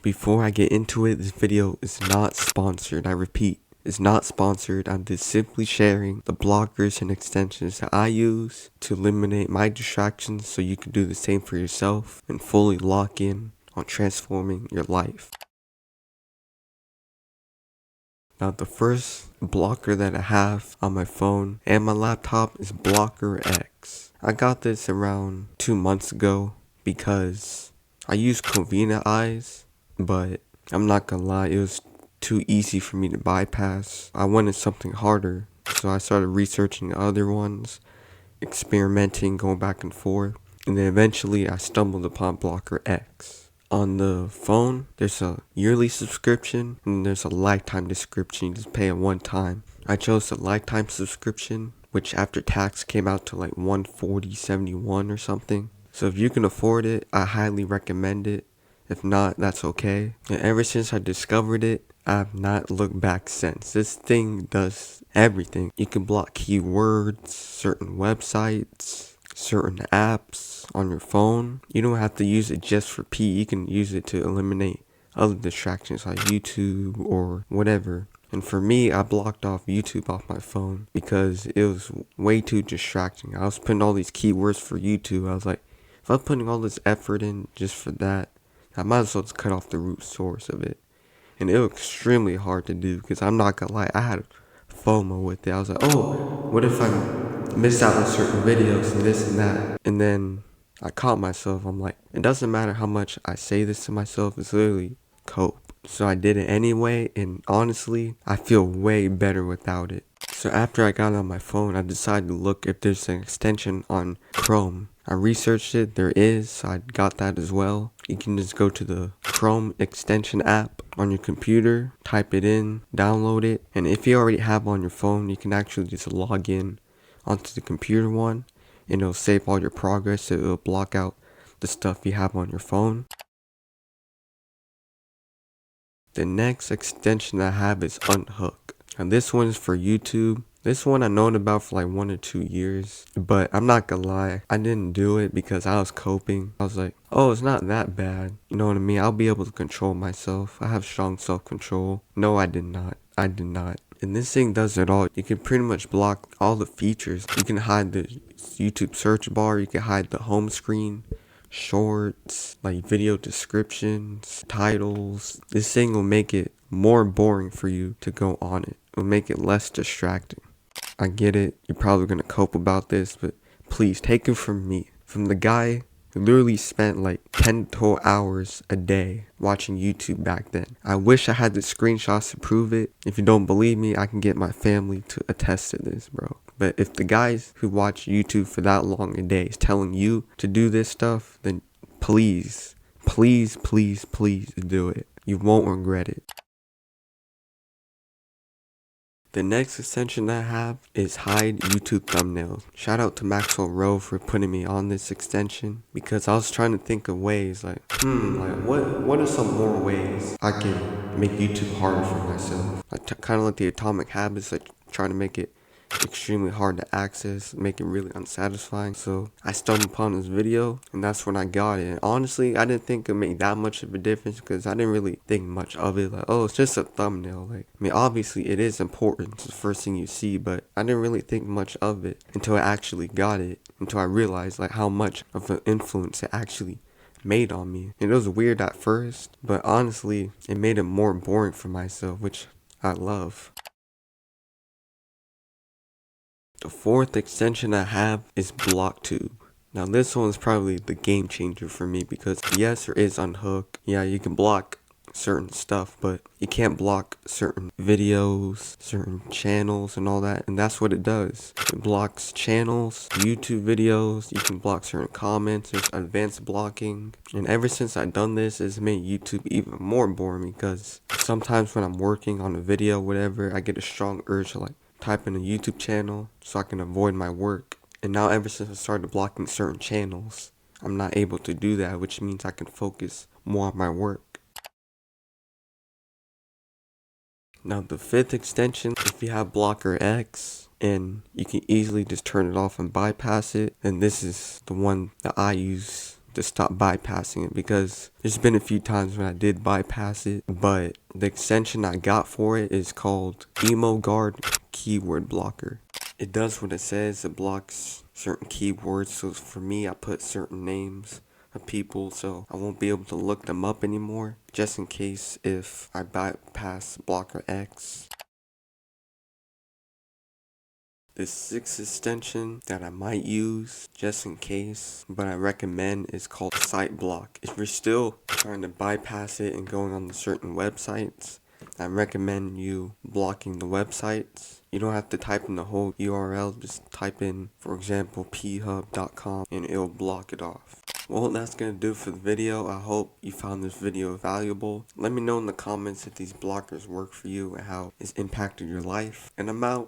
Before I get into it, this video is not sponsored. I repeat, it's not sponsored. I'm just simply sharing the blockers and extensions that I use to eliminate my distractions so you can do the same for yourself and fully lock in on transforming your life. Now, the first blocker that I have on my phone and my laptop is Blocker X. I got this around 2 months ago because I use Covina Eyes, but I'm not gonna lie, it was too easy for me to bypass. I wanted something harder, so I started researching other ones, experimenting, going back and forth, and then eventually I stumbled upon Blocker X. On the phone, there's a yearly subscription and there's a lifetime subscription. You just pay it one time. I chose the lifetime subscription, which after tax came out to like $140.71 or something. So if you can afford it, I highly recommend it. If not, that's okay. And ever since I discovered it, I have not looked back since. This thing does everything. You can block keywords, certain websites, certain apps on your phone. You don't have to use it just for P. You can use it to eliminate other distractions like YouTube or whatever. And for me, I blocked off YouTube off my phone because it was way too distracting. I was putting all these keywords for YouTube. I was like, if I'm putting all this effort in just for that, I might as well just cut off the root source of it. And it was extremely hard to do because I'm not gonna lie, I had FOMO with it. I was like, oh, what if I miss out on certain videos and this and that? And then I caught myself. I'm like, it doesn't matter how much I say this to myself, it's literally cope. So I did it anyway, and honestly, I feel way better without it. So after I got it on my phone, I decided to look if there's an extension on Chrome. I researched it, there is, so I got that as well. You can just go to the Chrome extension app on your computer, type it in, download it, and if you already have on your phone, you can actually just log in onto the computer one, and it'll save all your progress, so it'll block out the stuff you have on your phone. The next extension I have is Unhook. And this one is for YouTube. This one I known about for like 1 or 2 years, but I'm not gonna lie, I didn't do it because I was coping. I was like, oh, it's not that bad. You know what I mean? I'll be able to control myself. I have strong self-control. No, I did not. I did not. And this thing does it all. You can pretty much block all the features. You can hide the YouTube search bar. You can hide the home screen, shorts, like video descriptions, titles. This thing will make it more boring for you to go on it. It'll make it less distracting. I get it. You're probably going to cope about this, but please take it from me. From the guy who literally spent like 10 to 12 hours a day watching YouTube back then. I wish I had the screenshots to prove it. If you don't believe me, I can get my family to attest to this, bro. But if the guys who watch YouTube for that long a day is telling you to do this stuff, then please, please, please, please do it. You won't regret it. The next extension I have is Hide YouTube Thumbnails. Shout out to Maxwell Rowe for putting me on this extension because I was trying to think of ways like, what are some more ways I can make YouTube harder for myself? Like kind of like the Atomic Habits, like trying to make it extremely hard to access, make it really unsatisfying. So I stumbled upon this video and that's when I got it. And honestly, I didn't think it made that much of a difference because I didn't really think much of it. Like, oh, it's just a thumbnail. Like, I mean, obviously it is important. It's the first thing you see, but I didn't really think much of it until I actually got it, until I realized like how much of an influence it actually made on me. And it was weird at first, but honestly, it made it more boring for myself, which I love. The fourth extension I have is BlockTube. Now this one is probably the game changer for me because yes, there is Unhook. Yeah, you can block certain stuff, but you can't block certain videos, certain channels and all that. And that's what it does. It blocks channels, YouTube videos. You can block certain comments. There's advanced blocking. And ever since I've done this, it's made YouTube even more boring because sometimes when I'm working on a video, whatever, I get a strong urge to like type in a YouTube channel so I can avoid my work. And now ever since I started blocking certain channels, I'm not able to do that, which means I can focus more on my work. Now the fifth extension, if you have Blocker X and you can easily just turn it off and bypass it, then this is the one that I use to stop bypassing it, because there's been a few times when I did bypass it, but the extension I got for it is called EmoGuard Keyword Blocker. It does what it says. It blocks certain keywords. So for me, I put certain names of people, so I won't be able to look them up anymore, just in case if I bypass Blocker X. The sixth extension that I might use, just in case, but I recommend, is called SiteBlock. If you're still trying to bypass it and going on to certain websites, I recommend you blocking the websites. You don't have to type in the whole URL, just type in, for example, phub.com, and it'll block it off. Well, that's going to do for the video. I hope you found this video valuable. Let me know in the comments if these blockers work for you and how it's impacted your life. And I'm out.